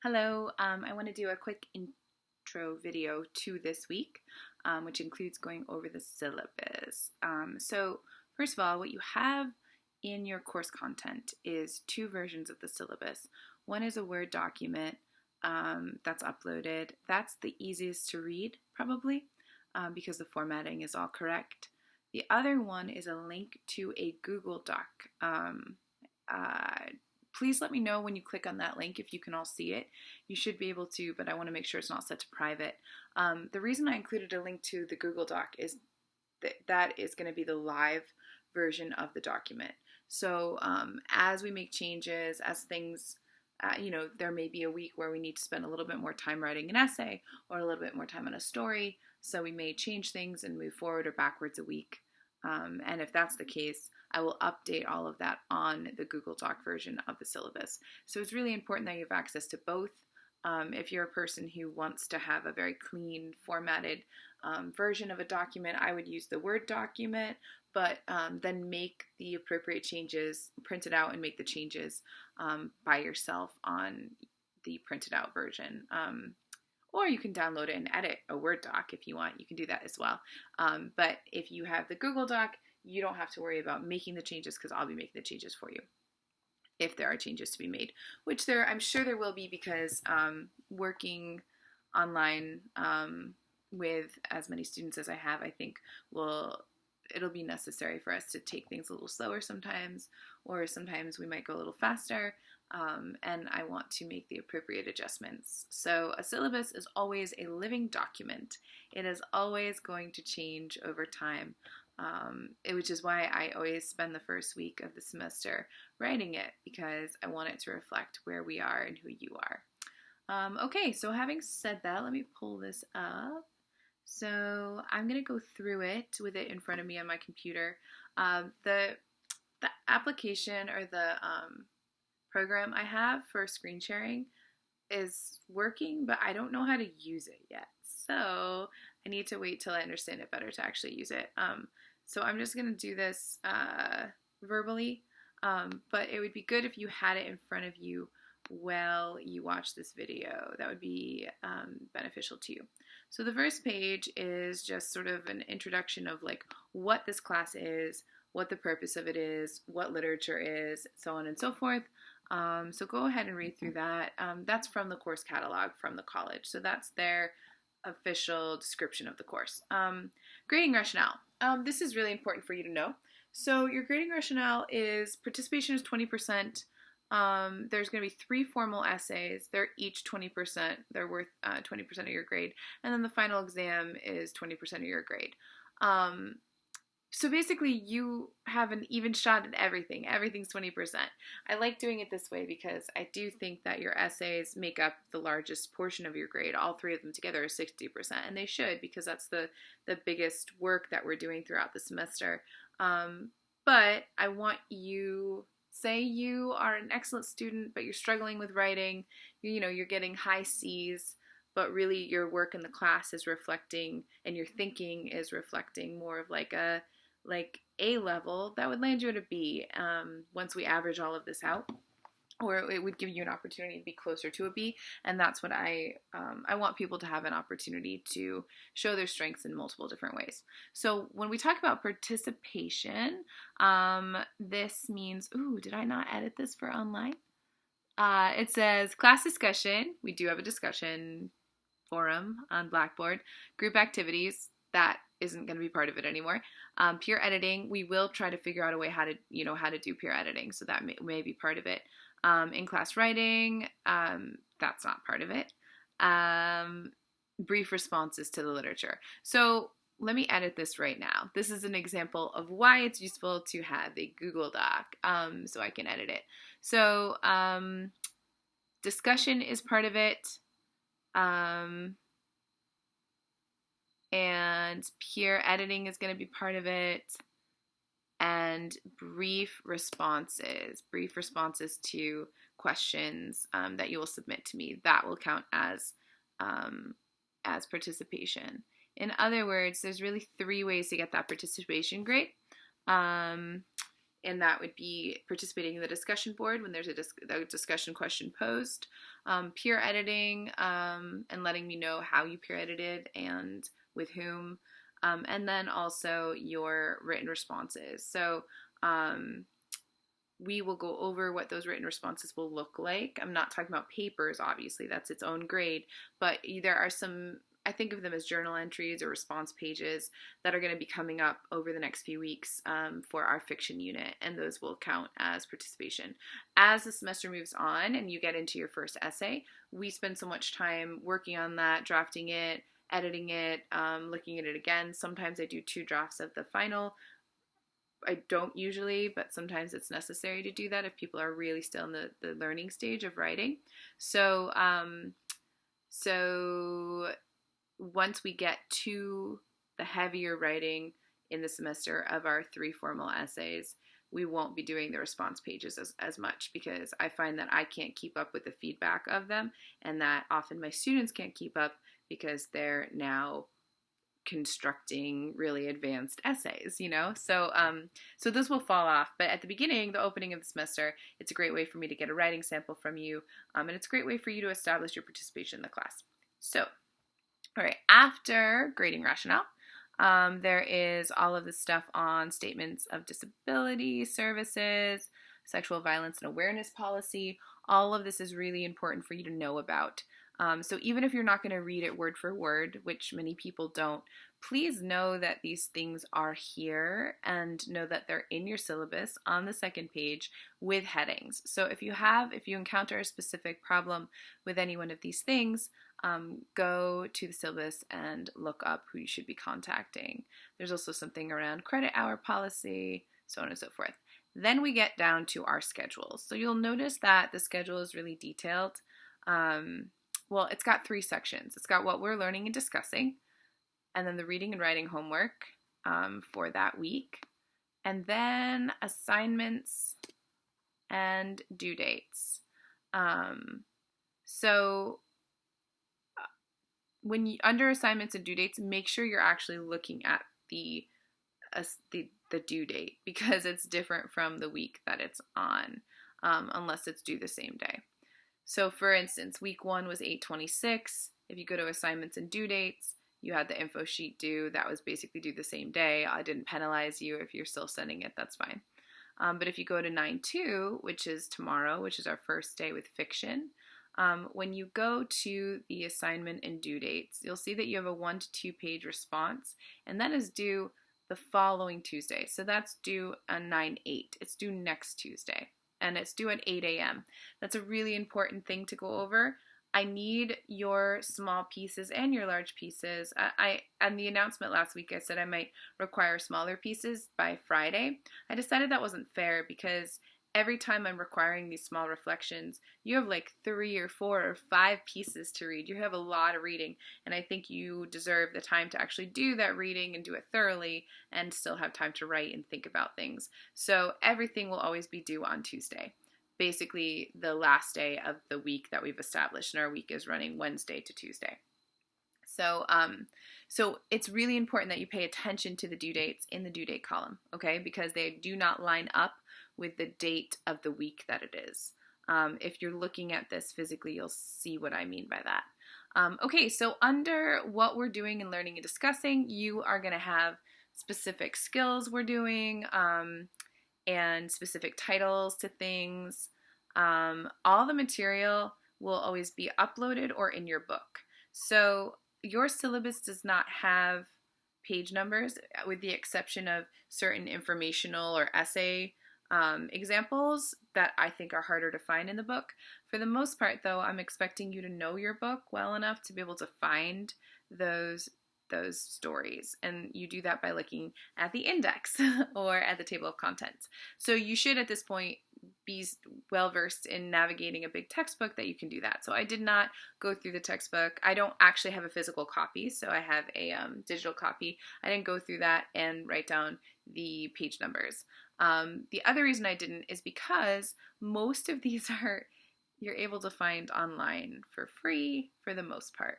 Hello, I want to do a quick intro video to this week, which includes going over the syllabus. So first of all, what you have in your course content is two versions of the syllabus. One is a Word document that's uploaded. That's the easiest to read, probably, because the formatting is all correct. The other one is a link to a Google Doc. Please let me know when you click on that link if you can all see it. You should be able to, but I want to make sure it's not set to private. The reason I included a link to the Google Doc is that is going to be the live version of the document. So as we make changes, as things, there may be a week where we need to spend a little bit more time writing an essay or a little bit more time on a story. So we may change things and move forward or backwards a week. And if that's the case, I will update all of that on the Google Doc version of the syllabus. So it's really important that you have access to both. If you're a person who wants to have a very clean, formatted version of a document, I would use the Word document, but then make the appropriate changes, print it out and make the changes by yourself on the printed out version. Or you can download it and edit a Word doc if you want. You can do that as well. But if you have the Google Doc, you don't have to worry about making the changes because I'll be making the changes for you if there are changes to be made, which I'm sure there will be because working online with as many students as I have, I think it'll be necessary for us to take things a little slower sometimes, or sometimes we might go a little faster. And I want to make the appropriate adjustments. So a syllabus is always a living document. It is always going to change over time, which is why I always spend the first week of the semester writing it, because I want it to reflect where we are and who you are. Okay, so having said that, let me pull this up. So I'm going to go through it with it in front of me on my computer. The application or the program I have for screen sharing is working, but I don't know how to use it yet. So I need to wait till I understand it better to actually use it. So I'm just going to do this verbally, but it would be good if you had it in front of you while you watch this video. That would be beneficial to you. So the first page is just sort of an introduction of like what this class is, what the purpose of it is, what literature is, so on and so forth. So go ahead and read through that. That's from the course catalog from the college. So that's their official description of the course. Grading rationale. This is really important for you to know. So your grading rationale is participation is 20%. There's going to be 3 formal essays. They're each 20%. They're worth 20% of your grade. And then the final exam is 20% of your grade. So basically you have an even shot at everything. Everything's 20%. I like doing it this way because I do think that your essays make up the largest portion of your grade. All 3 of them together are 60%, and they should, because that's the biggest work that we're doing throughout the semester. But I want you, say you are an excellent student, but you're struggling with writing, you're getting high C's, but really your work in the class is reflecting, and your thinking is reflecting more of like a level, that would land you at a B once we average all of this out, or it would give you an opportunity to be closer to a B, and that's what I want people to have an opportunity to show their strengths in multiple different ways. So when we talk about participation, this means, did I not edit this for online? It says class discussion. We do have a discussion forum on Blackboard. Group activities, that isn't going to be part of it anymore. Peer editing, we will try to figure out a way how to do peer editing, so that may be part of it. In-class writing, that's not part of it. Brief responses to the literature. So let me edit this right now. This is an example of why it's useful to have a Google Doc, so I can edit it. So discussion is part of it. And peer editing is going to be part of it, and brief responses to questions that you will submit to me, that will count as participation. In other words, there's really 3 ways to get that participation grade. and that would be participating in the discussion board when there's a discussion question posed, peer editing, and letting me know how you peer edited and with whom, and then also your written responses. So we will go over what those written responses will look like. I'm not talking about papers, obviously, that's its own grade, but there are some, I think of them as journal entries or response pages that are going to be coming up over the next few weeks for our fiction unit, and those will count as participation. As the semester moves on and you get into your first essay, we spend so much time working on that, drafting it, editing it, looking at it again. Sometimes I do 2 drafts of the final. I don't usually, but sometimes it's necessary to do that if people are really still in the learning stage of writing. So, so once we get to the heavier writing in the semester of our 3 formal essays, we won't be doing the response pages as much, because I find that I can't keep up with the feedback of them, and that often my students can't keep up because they're now constructing really advanced essays, you know? So so this will fall off, but at the beginning, the opening of the semester, it's a great way for me to get a writing sample from you, and it's a great way for you to establish your participation in the class. So, all right, after grading rationale, there is all of the stuff on statements of disability services, sexual violence and awareness policy. All of this is really important for you to know about. So even if you're not going to read it word for word, which many people don't, please know that these things are here, and know that they're in your syllabus on the second page with headings. So if you encounter a specific problem with any one of these things, go to the syllabus and look up who you should be contacting. There's also something around credit hour policy, so on and so forth. Then we get down to our schedules. So you'll notice that the schedule is really detailed. Well, it's got 3 sections. It's got what we're learning and discussing, and then the reading and writing homework for that week, and then assignments and due dates. So when you, under assignments and due dates, make sure you're actually looking at the due date, because it's different from the week that it's on, unless it's due the same day. So for instance, week 1 was 8/26. If you go to assignments and due dates, you had the info sheet due. That was basically due the same day. I didn't penalize you if you're still sending it, that's fine. But if you go to 9/2, which is tomorrow, which is our first day with fiction, when you go to the assignment and due dates, you'll see that you have a 1 to 2 page response, and that is due the following Tuesday. So that's due on 9/8. It's due next Tuesday, and it's due at 8 a.m. That's a really important thing to go over. I need your small pieces and your large pieces. On the announcement last week, I said I might require smaller pieces by Friday. I decided that wasn't fair, because every time I'm requiring these small reflections, you have like 3 or 4 or 5 pieces to read. You have a lot of reading, and I think you deserve the time to actually do that reading and do it thoroughly and still have time to write and think about things. So everything will always be due on Tuesday, basically the last day of the week that we've established, and our week is running Wednesday to Tuesday. So so it's really important that you pay attention to the due dates in the due date column, okay? Because they do not line up with the date of the week that it is. If you're looking at this physically, you'll see what I mean by that. Okay, so under what we're doing and learning and discussing, you are going to have specific skills we're doing, and specific titles to things. All the material will always be uploaded or in your book. So your syllabus does not have page numbers, with the exception of certain informational or essay examples that I think are harder to find in the book. For the most part, though, I'm expecting you to know your book well enough to be able to find those stories, and you do that by looking at the index or at the table of contents. So you should at this point be well versed in navigating a big textbook that you can do that. So I did not go through the textbook. I don't actually have a physical copy, so I have a digital copy. I didn't go through that and write down the page numbers. The other reason I didn't is because most of these you're able to find online for free for the most part.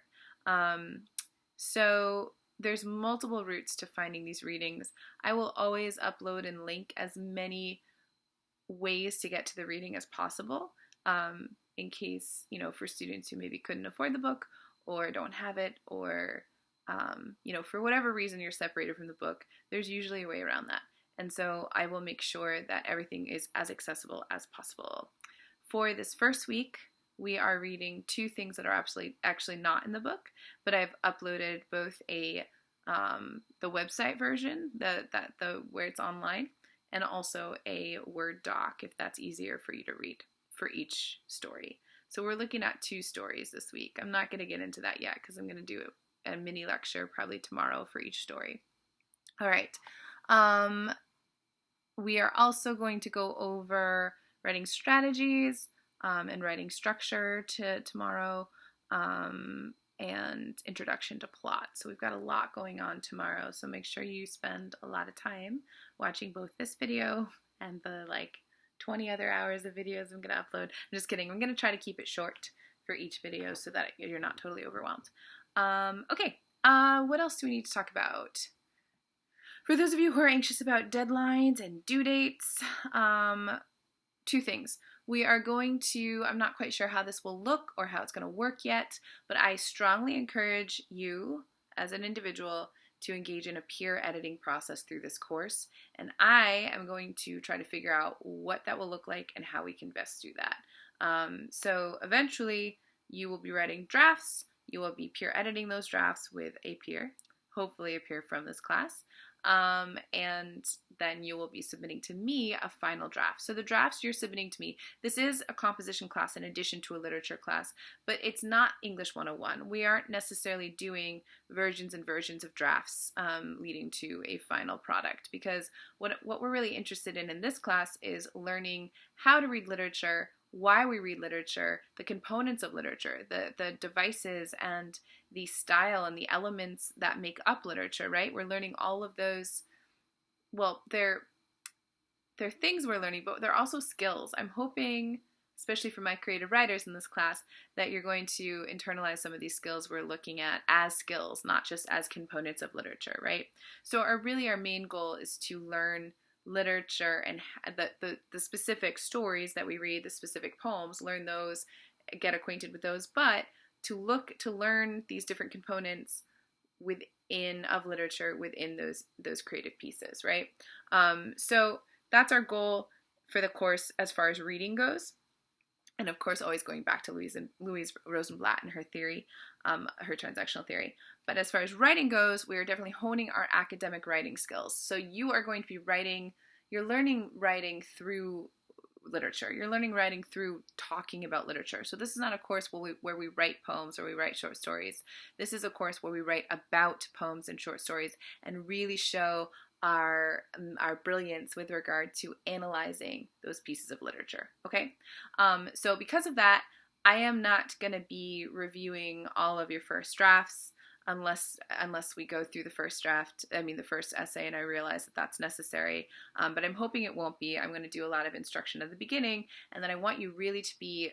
So there's multiple routes to finding these readings. I will always upload and link as many ways to get to the reading as possible, in case, for students who maybe couldn't afford the book or don't have it, or, for whatever reason you're separated from the book, there's usually a way around that. And so I will make sure that everything is as accessible as possible. For this first week, we are reading 2 things that are actually not in the book, but I've uploaded both the website version, where it's online, and also a Word doc if that's easier for you to read for each story. So we're looking at 2 stories this week. I'm not going to get into that yet because I'm going to do a mini lecture probably tomorrow for each story. All right. We are also going to go over writing strategies and writing structure tomorrow, and introduction to plot. So we've got a lot going on tomorrow, so make sure you spend a lot of time watching both this video and the 20 other hours of videos I'm going to upload. I'm just kidding. I'm going to try to keep it short for each video so that you're not totally overwhelmed. Okay, what else do we need to talk about? For those of you who are anxious about deadlines and due dates, 2 things. We are going to, I'm not quite sure how this will look or how it's going to work yet, but I strongly encourage you as an individual to engage in a peer editing process through this course, and I am going to try to figure out what that will look like and how we can best do that. So eventually you will be writing drafts, you will be peer editing those drafts with a peer, hopefully a peer from this class, and then you will be submitting to me a final draft. So the drafts you're submitting to me, this is a composition class in addition to a literature class, but it's not English 101. We aren't necessarily doing versions and versions of drafts leading to a final product, because what we're really interested in this class is learning how to read literature, why we read literature, the components of literature, the devices and the style and the elements that make up literature, right? We're learning all of those. Well, they're things we're learning, but they're also skills. I'm hoping, especially for my creative writers in this class, that you're going to internalize some of these skills we're looking at as skills, not just as components of literature, right? So our main goal is to learn literature and the specific stories that we read, the specific poems, learn those, get acquainted with those, but to learn these different components of literature within those creative pieces, right? So that's our goal for the course as far as reading goes. And of course, always going back to Louise Rosenblatt and her theory, her transactional theory. But as far as writing goes, we are definitely honing our academic writing skills. So you are going to be you're learning writing through literature. You're learning writing through talking about literature. So this is not a course where we write poems or we write short stories. This is a course where we write about poems and short stories and really show our brilliance with regard to analyzing those pieces of literature. Okay, so because of that, I am not going to be reviewing all of your first drafts unless we go through the first essay, and I realize that that's necessary. But I'm hoping it won't be. I'm going to do a lot of instruction at the beginning, and then I want you really to be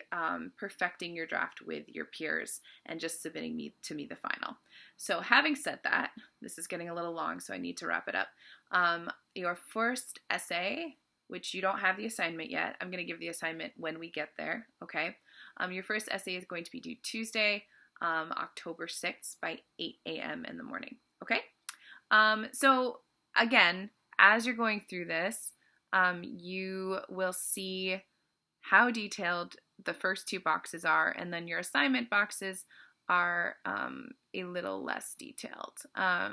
perfecting your draft with your peers and just submitting to me the final. So having said that, this is getting a little long, so I need to wrap it up. Your first essay, which you don't have the assignment yet, I'm going to give the assignment when we get there, okay? Your first essay is going to be due Tuesday, October 6th by 8 a.m. in the morning, okay? So again, as you're going through this, you will see how detailed the first 2 boxes are, and then your assignment boxes are a little less detailed. I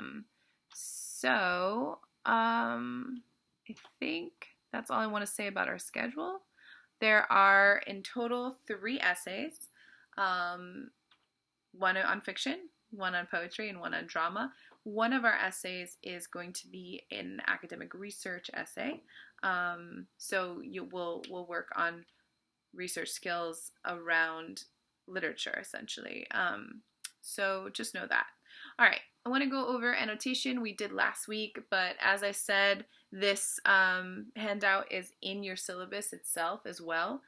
think that's all I want to say about our schedule. There are in total 3 essays, one on fiction, one on poetry, and one on drama. One of our essays is going to be an academic research essay. So we'll work on research skills around literature, essentially. So just know that. All right, I want to go over annotation we did last week, but as I said, this handout is in your syllabus itself as well.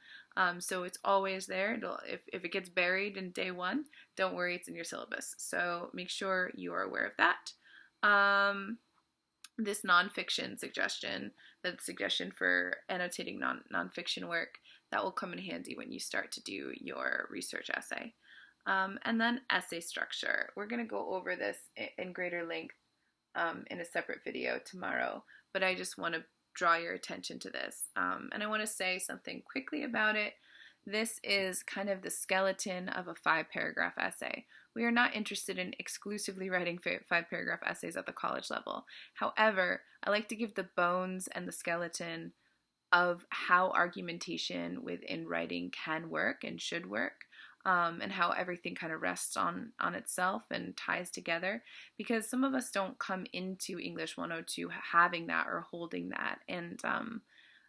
So it's always there. If it gets buried in day 1, don't worry, it's in your syllabus. So make sure you are aware of that. This nonfiction suggestion. that's a suggestion for annotating nonfiction work that will come in handy when you start to do your research essay. And then essay structure. We're going to go over this in greater length in a separate video tomorrow, but I just want to draw your attention to this. And I want to say something quickly about it. This is kind of the skeleton of a 5-paragraph essay. We are not interested in exclusively writing 5-paragraph essays at the college level. However, I like to give the bones and the skeleton of how argumentation within writing can work and should work, and how everything kind of rests on itself and ties together, because some of us don't come into English 102 having that or holding that, and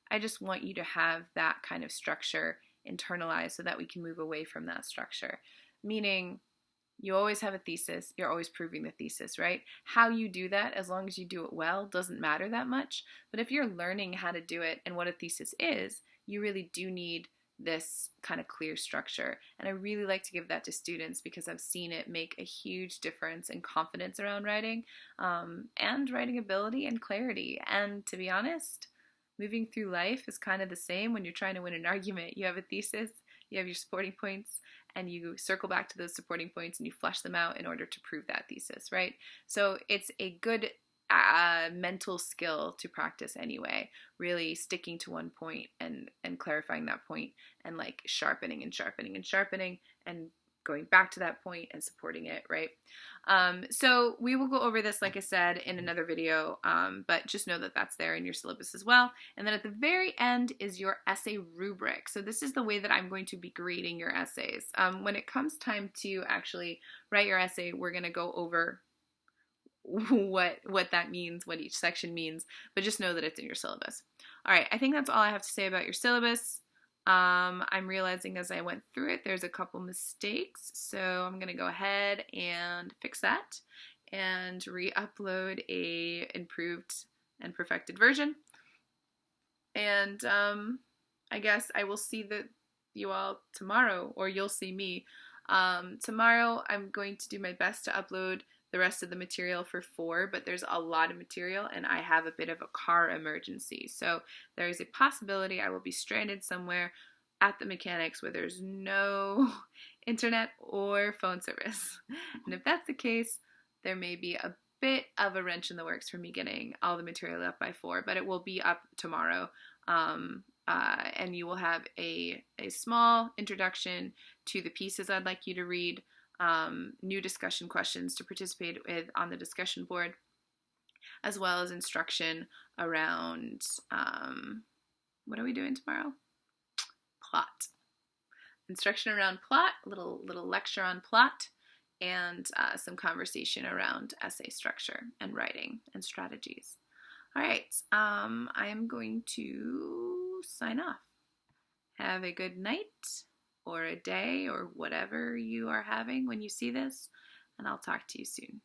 I just want you to have that kind of structure internalized so that we can move away from that structure. Meaning, you always have a thesis, you're always proving the thesis, right? How you do that, as long as you do it well, doesn't matter that much. But if you're learning how to do it and what a thesis is, you really do need this kind of clear structure. And I really like to give that to students because I've seen it make a huge difference in confidence around writing, and writing ability and clarity. And to be honest, moving through life is kind of the same when you're trying to win an argument. You have a thesis, you have your supporting points, and you circle back to those supporting points and you flesh them out in order to prove that thesis, right? So it's a good mental skill to practice anyway, really sticking to one point and clarifying that point and like sharpening and sharpening and sharpening and going back to that point and supporting it, right? So we will go over this, like I said, in another video, but just know that that's there in your syllabus as well. And then at the very end is your essay rubric. So this is the way that I'm going to be grading your essays. When it comes time to actually write your essay, we're going to go over what that means, what each section means, but just know that it's in your syllabus. All right, I think that's all I have to say about your syllabus. I'm realizing as I went through it, there's a couple mistakes, so I'm going to go ahead and fix that and re-upload a improved and perfected version. And I guess I will see you all tomorrow, or you'll see me. Tomorrow I'm going to do my best to upload the rest of the material for 4, but there's a lot of material and I have a bit of a car emergency. So there is a possibility I will be stranded somewhere at the mechanics where there's no internet or phone service. And if that's the case, there may be a bit of a wrench in the works for me getting all the material up by 4, but it will be up tomorrow. And you will have a small introduction to the pieces I'd like you to read, new discussion questions to participate with on the discussion board, as well as instruction around, what are we doing tomorrow? Plot. Instruction around plot, little lecture on plot, and some conversation around essay structure and writing and strategies. All right, I am going to sign off. Have a good night or a day or whatever you are having when you see this, and I'll talk to you soon.